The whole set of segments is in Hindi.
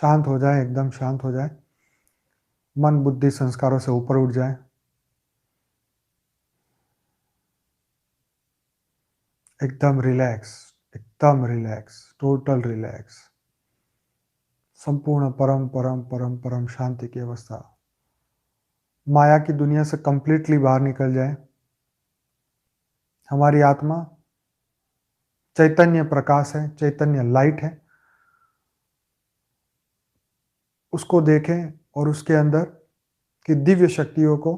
शांत हो जाए, एकदम शांत हो जाए, मन बुद्धि संस्कारों से ऊपर उठ जाए। एकदम रिलैक्स, एकदम रिलैक्स, टोटल रिलैक्स, संपूर्ण परम परम परम परम शांति की अवस्था। माया की दुनिया से कंप्लीटली बाहर निकल जाए। हमारी आत्मा चैतन्य प्रकाश है, चैतन्य लाइट है। उसको देखें और उसके अंदर की दिव्य शक्तियों को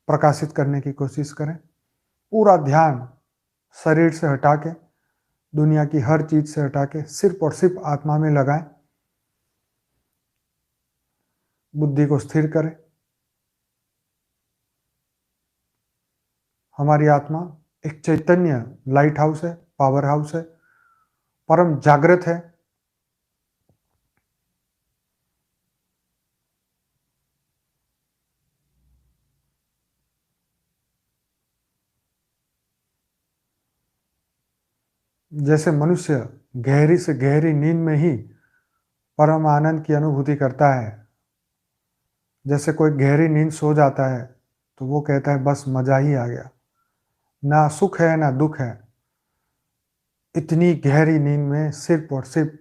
प्रकाशित करने की कोशिश करें। पूरा ध्यान शरीर से हटा के, दुनिया की हर चीज से हटा के सिर्फ और सिर्फ आत्मा में लगाएं। बुद्धि को स्थिर करें। हमारी आत्मा एक चैतन्य लाइट हाउस है, पावर हाउस है, परम जागृत है। जैसे मनुष्य गहरी से गहरी नींद में ही परम आनंद की अनुभूति करता है, जैसे कोई गहरी नींद सो जाता है तो वो कहता है बस मजा ही आ गया, ना सुख है ना दुख है। इतनी गहरी नींद में सिर्फ और सिर्फ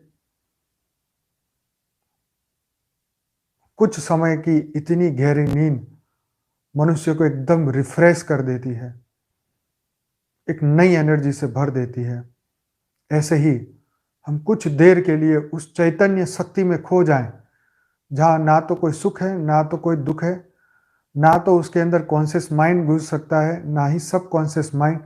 कुछ समय की इतनी गहरी नींद मनुष्य को एकदम रिफ्रेश कर देती है, एक नई एनर्जी से भर देती है। ऐसे ही हम कुछ देर के लिए उस चैतन्य शक्ति में खो जाएं, जहां ना तो कोई सुख है ना तो कोई दुख है, ना तो उसके अंदर कॉन्शियस माइंड घुस सकता है ना ही सब कॉन्शियस माइंड।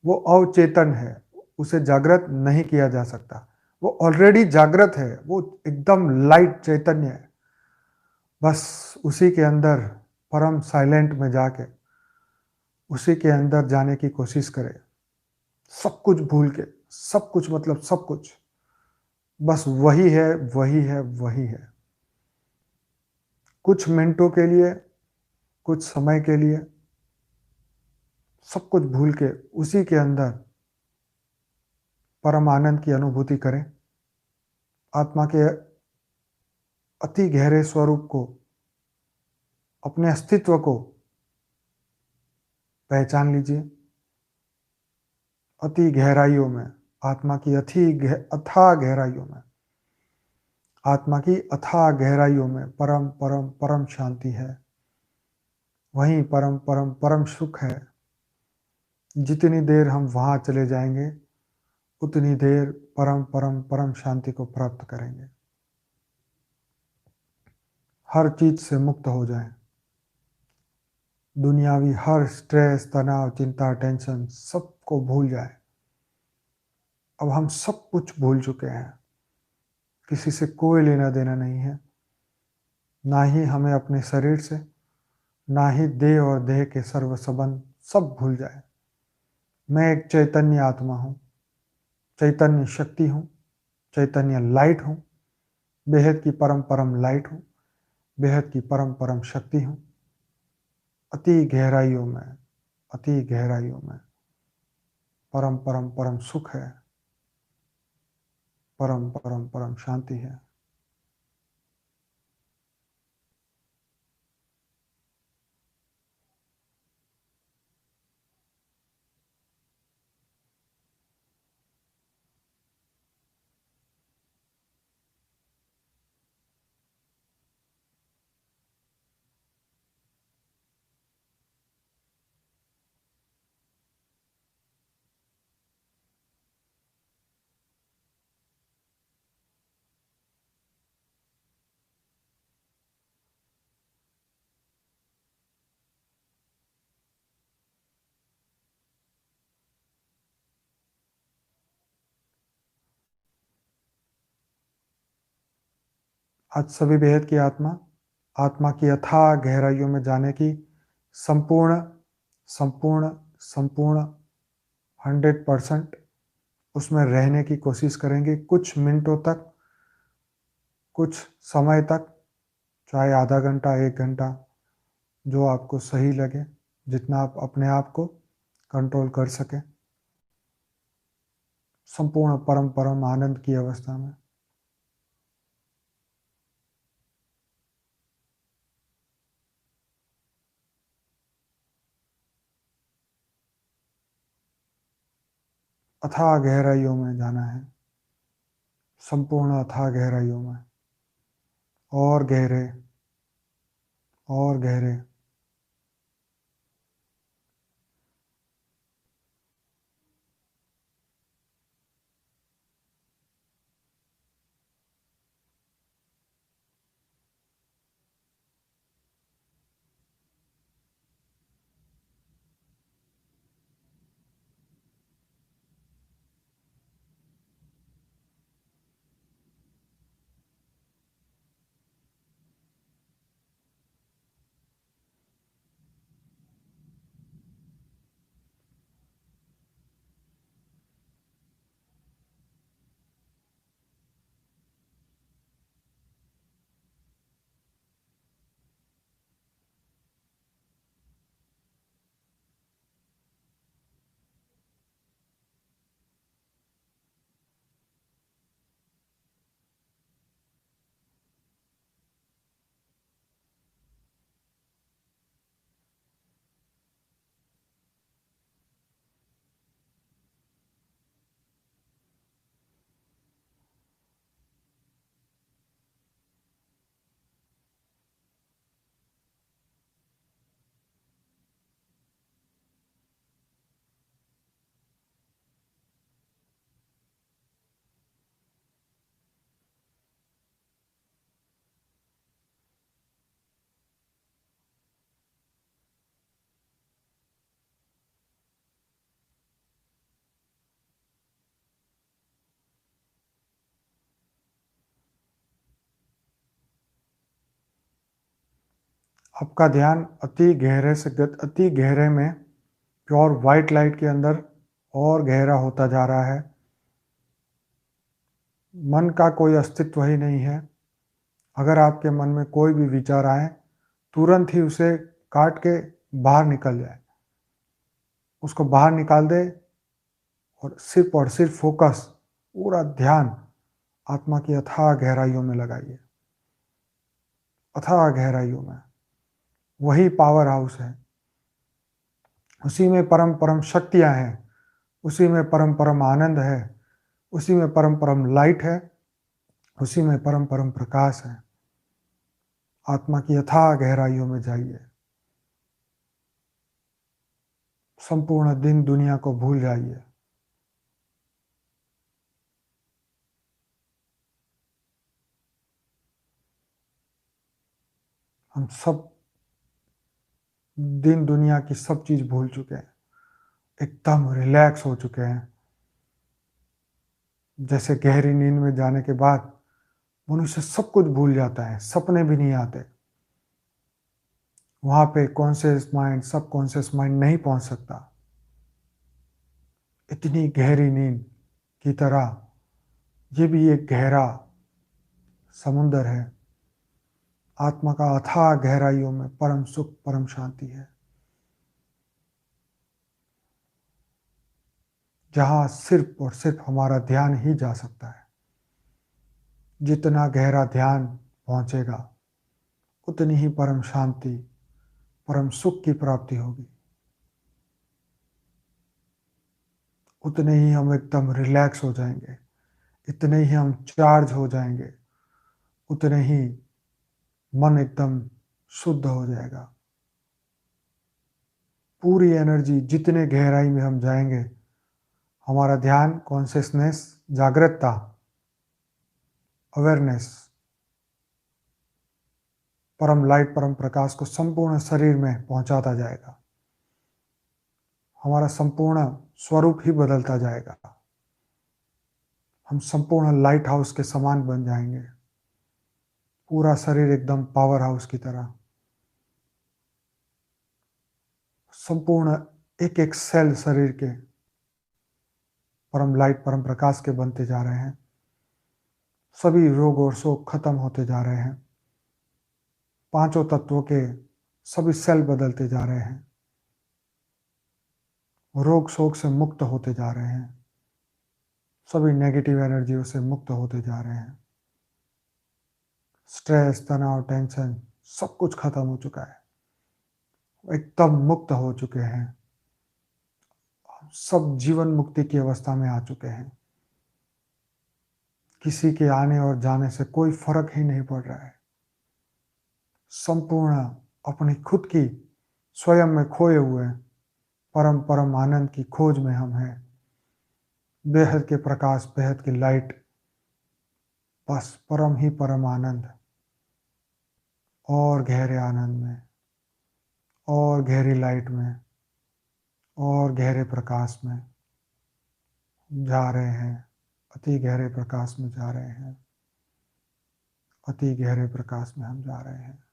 वो अवचेतन है, उसे जागृत नहीं किया जा सकता। वो ऑलरेडी जागृत है, वो एकदम लाइट चैतन्य है। बस उसी के अंदर परम साइलेंट में जाके उसी के अंदर जाने की कोशिश करें, सब कुछ भूल के। सब कुछ मतलब सब कुछ, बस वही है वही है वही है। कुछ मिनटों के लिए, कुछ समय के लिए सब कुछ भूल के उसी के अंदर परम आनंद की अनुभूति करें। आत्मा के अति गहरे स्वरूप को, अपने अस्तित्व को पहचान लीजिए। अति गहराइयों में, आत्मा की अथाह गहराइयों में, आत्मा की अथाह गहराइयों में परम परम परम शांति है। वहीं परम परम परम सुख है। जितनी देर हम वहां चले जाएंगे उतनी देर परम परम परम शांति को प्राप्त करेंगे। हर चीज से मुक्त हो जाएं। दुनियावी हर स्ट्रेस, तनाव, चिंता, टेंशन सबको भूल जाएं। अब हम सब कुछ भूल चुके हैं, किसी से कोई लेना देना नहीं है, ना ही हमें अपने शरीर से, ना ही देह और देह के सर्व संबंध, सब भूल जाए। मैं एक चैतन्य आत्मा हूँ, चैतन्य शक्ति हूँ, चैतन्य लाइट हूँ, बेहद की परम परम लाइट हूँ, बेहद की परम परम शक्ति हूँ। अति गहराइयों में, अति गहराइयों में परम परम परम सुख है, परम परम परम शांति है। आज सभी बेहद की आत्मा, आत्मा की अथाह गहराइयों में जाने की संपूर्ण संपूर्ण संपूर्ण 100% उसमें रहने की कोशिश करेंगे। कुछ मिनटों तक, कुछ समय तक, चाहे आधा घंटा, 1 घंटा, जो आपको सही लगे, जितना आप अपने आप को कंट्रोल कर सकें, संपूर्ण परम परम आनंद की अवस्था में। अथाह गहराइयों में जाना है, संपूर्ण अथाह गहराइयों में, और गहरे और गहरे। आपका ध्यान अति गहरे से अति गहरे में प्योर वाइट लाइट के अंदर और गहरा होता जा रहा है। मन का कोई अस्तित्व ही नहीं है। अगर आपके मन में कोई भी विचार आए, तुरंत ही उसे काट के बाहर निकल जाए, उसको बाहर निकाल दे और सिर्फ फोकस, पूरा ध्यान आत्मा की अथाह गहराइयों में लगाइए। अथाह गहराइयों में वही पावर हाउस है, उसी में परम परम शक्तियां हैं, उसी में परम परम आनंद है, उसी में परम परम लाइट है, उसी में परम परम प्रकाश है। आत्मा की अथाह गहराइयों में जाइए, संपूर्ण दिन दुनिया को भूल जाइए। हम सब दिन दुनिया की सब चीज भूल चुके हैं, एकदम रिलैक्स हो चुके हैं। जैसे गहरी नींद में जाने के बाद मनुष्य सब कुछ भूल जाता है, सपने भी नहीं आते। वहां पे कॉन्शियस माइंड, सब कॉन्शियस माइंड नहीं पहुंच सकता। इतनी गहरी नींद की तरह ये भी एक गहरा समुंदर है। आत्मा का अथाह गहराइयों में परम सुख, परम शांति है, जहां सिर्फ और सिर्फ हमारा ध्यान ही जा सकता है। जितना गहरा ध्यान पहुंचेगा, उतनी ही परम शांति, परम सुख की प्राप्ति होगी। उतने ही हम एकदम रिलैक्स हो जाएंगे, इतने ही हम चार्ज हो जाएंगे, उतने ही मन एकदम शुद्ध हो जाएगा। पूरी एनर्जी, जितने गहराई में हम जाएंगे, हमारा ध्यान, कॉन्शियसनेस, जागृतता, अवेयरनेस, परम लाइट, परम प्रकाश को संपूर्ण शरीर में पहुंचाता जाएगा। हमारा संपूर्ण स्वरूप ही बदलता जाएगा। हम संपूर्ण लाइट हाउस के समान बन जाएंगे, पूरा शरीर एकदम पावर हाउस की तरह। संपूर्ण एक एक सेल शरीर के परम लाइट, परम प्रकाश के बनते जा रहे हैं। सभी रोग और शोक खत्म होते जा रहे हैं। पांचों तत्वों के सभी सेल बदलते जा रहे हैं, रोग शोक से मुक्त होते जा रहे हैं, सभी नेगेटिव एनर्जियों से मुक्त होते जा रहे हैं। स्ट्रेस, तनाव, टेंशन सब कुछ खत्म हो चुका है, एकदम मुक्त हो चुके हैं। सब जीवन मुक्ति की अवस्था में आ चुके हैं। किसी के आने और जाने से कोई फर्क ही नहीं पड़ रहा है। संपूर्ण अपनी खुद की स्वयं में खोए हुए परम परम आनंद की खोज में हम हैं। बेहद के प्रकाश, बेहद की लाइट, बस परम ही परम आनंद, और गहरे आनंद में, और गहरी लाइट में, और गहरे प्रकाश में जा रहे हैं। अति गहरे प्रकाश में जा रहे हैं। अति गहरे प्रकाश में हम जा रहे हैं।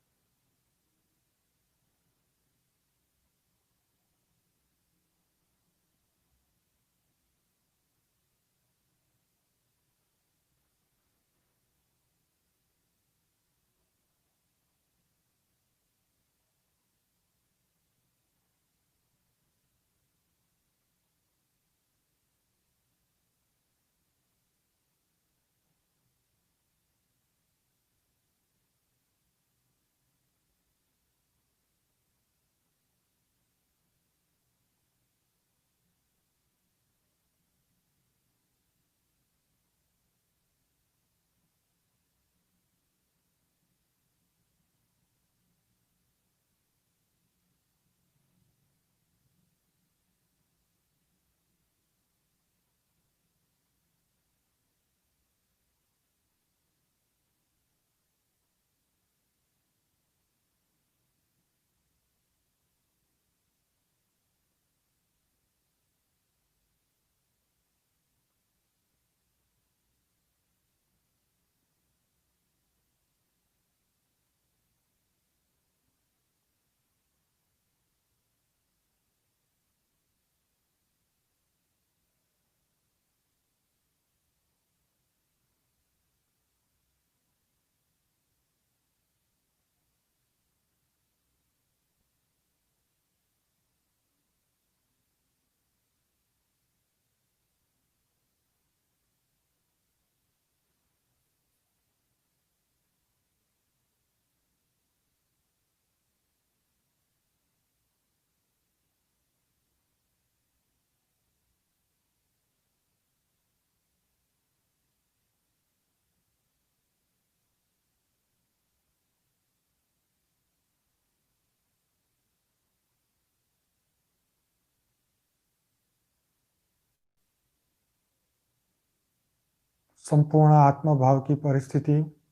संपूर्ण आत्मा भाव की परिस्थिति,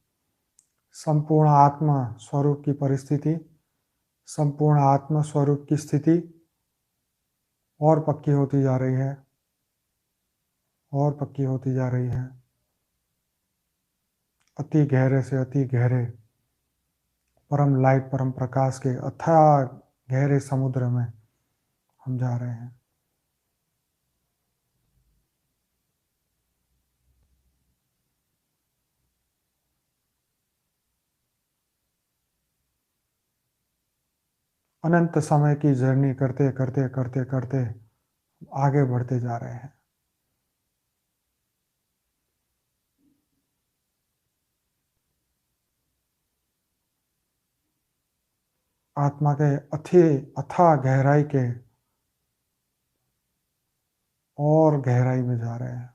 संपूर्ण आत्मा स्वरूप की परिस्थिति, संपूर्ण आत्मा स्वरूप की स्थिति और पक्की होती जा रही है, और पक्की होती जा रही है। अति गहरे से अति गहरे परम लाइट, परम प्रकाश के अथाह गहरे समुद्र में हम जा रहे हैं। अनंत समय की जर्नी करते करते करते करते आगे बढ़ते जा रहे हैं। आत्मा के अथाह गहराई के और गहराई में जा रहे हैं।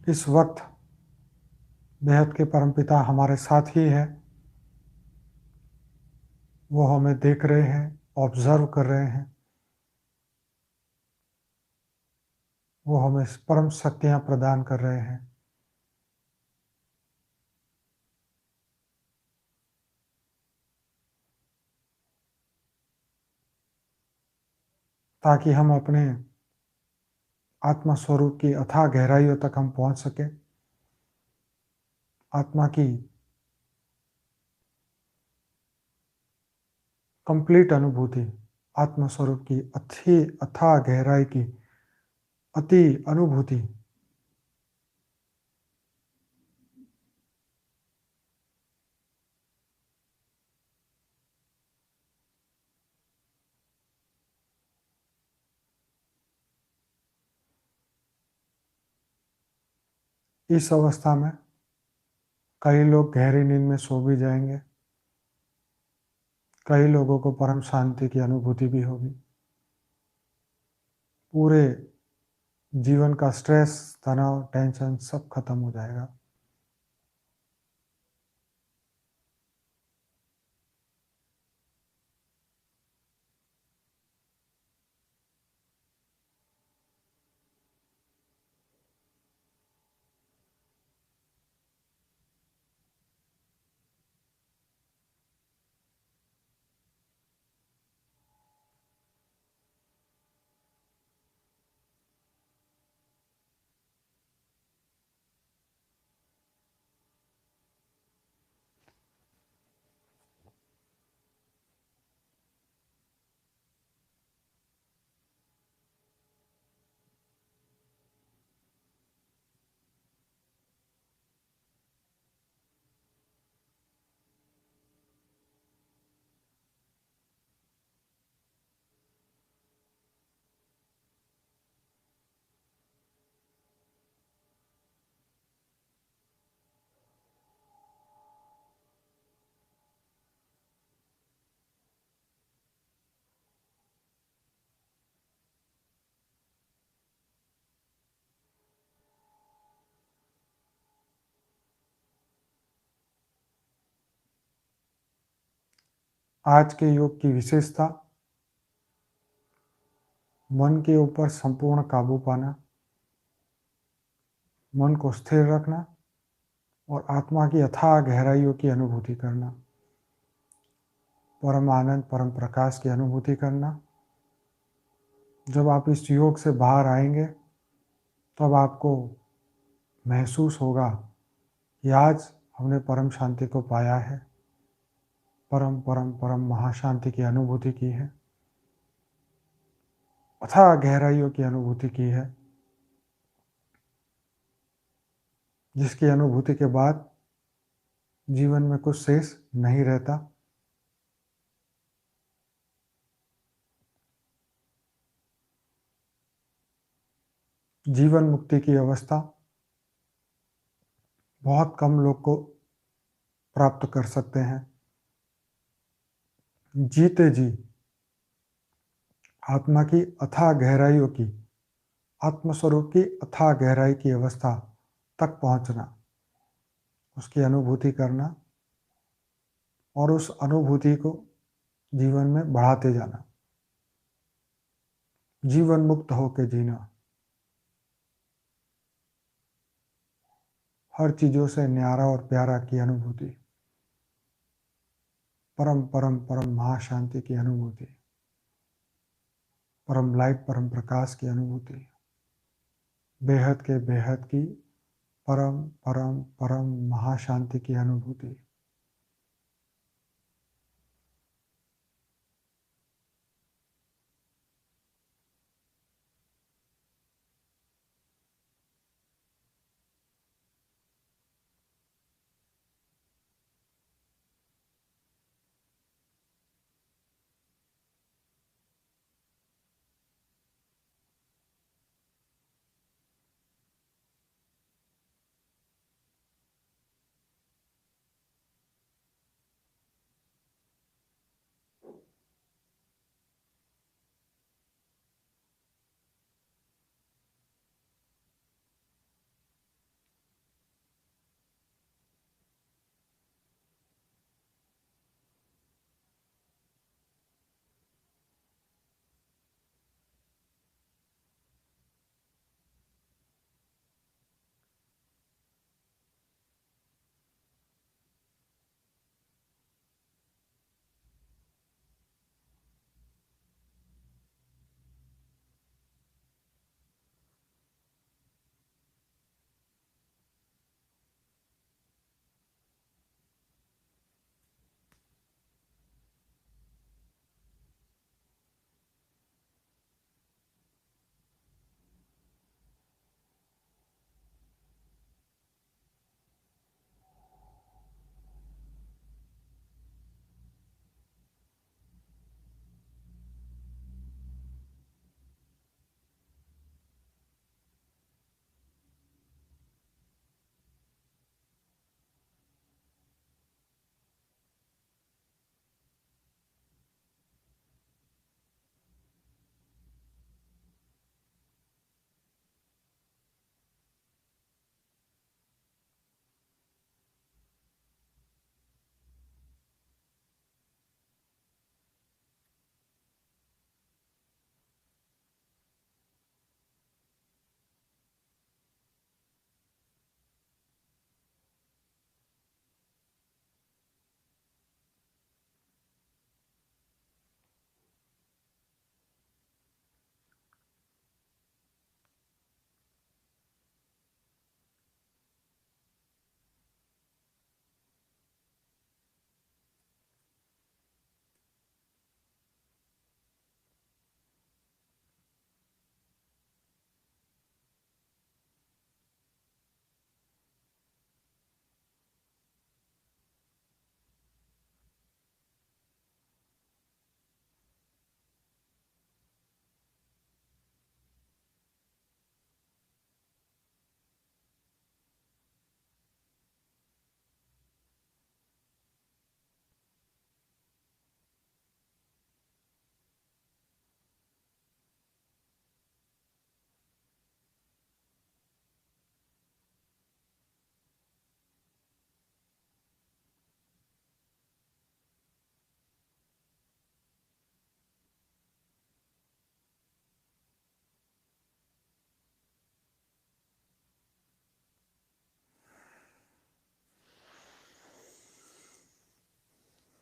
इस वक्त बेहद के परमपिता हमारे साथ ही है। वो हमें देख रहे हैं, ऑब्जर्व कर रहे हैं। वो हमें परम शक्तियां प्रदान कर रहे हैं, ताकि हम अपने आत्मा स्वरूप की अथाह गहराइयों तक हम पहुंच सके। आत्मा की कंप्लीट अनुभूति, आत्मा स्वरूप की अथी अथाह गहराई की अति अनुभूति, इस अवस्था में कई लोग गहरी नींद में सो भी जाएंगे, कई लोगों को परम शांति की अनुभूति भी होगी। पूरे जीवन का स्ट्रेस, तनाव, टेंशन सब खत्म हो जाएगा। आज के योग की विशेषता, मन के ऊपर संपूर्ण काबू पाना, मन को स्थिर रखना और आत्मा की अथाह गहराइयों की अनुभूति करना, परम आनंद, परम प्रकाश की अनुभूति करना। जब आप इस योग से बाहर आएंगे तब आपको महसूस होगा कि आज हमने परम शांति को पाया है, परम परम परम महाशांति की अनुभूति की है, अथाह गहराइयों की अनुभूति की है, जिसकी अनुभूति के बाद जीवन में कुछ शेष नहीं रहता। जीवन मुक्ति की अवस्था बहुत कम लोग को प्राप्त कर सकते हैं। जीते जी आत्मा की अथाह गहराइयों की, आत्मस्वरूप की अथाह गहराई की अवस्था तक पहुंचना, उसकी अनुभूति करना और उस अनुभूति को जीवन में बढ़ाते जाना, जीवन मुक्त होकर जीना, हर चीज़ों से न्यारा और प्यारा की अनुभूति, परम परम परम महाशांति की अनुभूति, परम लाइट, परम प्रकाश की अनुभूति, बेहद के बेहद की परम परम परम महाशांति की अनुभूति।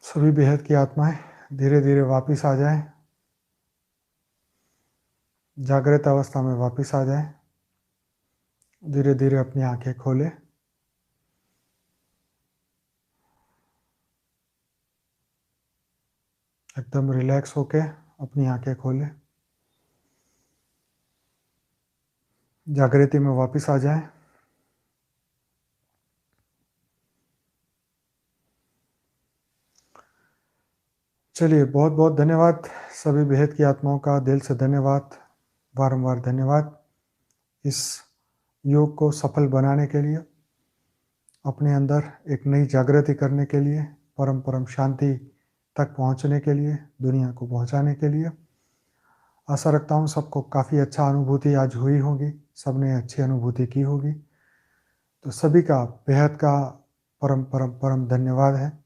सभी बेहद की आत्माएं धीरे धीरे वापस आ जाएं, जागृत अवस्था में वापस आ जाएं। धीरे धीरे अपनी आंखें खोलें। एकदम रिलैक्स होके अपनी आंखें खोलें। जागृति में वापस आ जाएं। चलिए, बहुत बहुत धन्यवाद सभी बेहद की आत्माओं का, दिल से धन्यवाद, बारंबार धन्यवाद इस योग को सफल बनाने के लिए, अपने अंदर एक नई जागृति करने के लिए, परम परम शांति तक पहुंचने के लिए, दुनिया को पहुंचाने के लिए। आशा रखता हूँ सबको काफ़ी अच्छा अनुभूति आज हुई होगी, सबने अच्छी अनुभूति की होगी। तो सभी का बेहद का परम परम परम धन्यवाद है।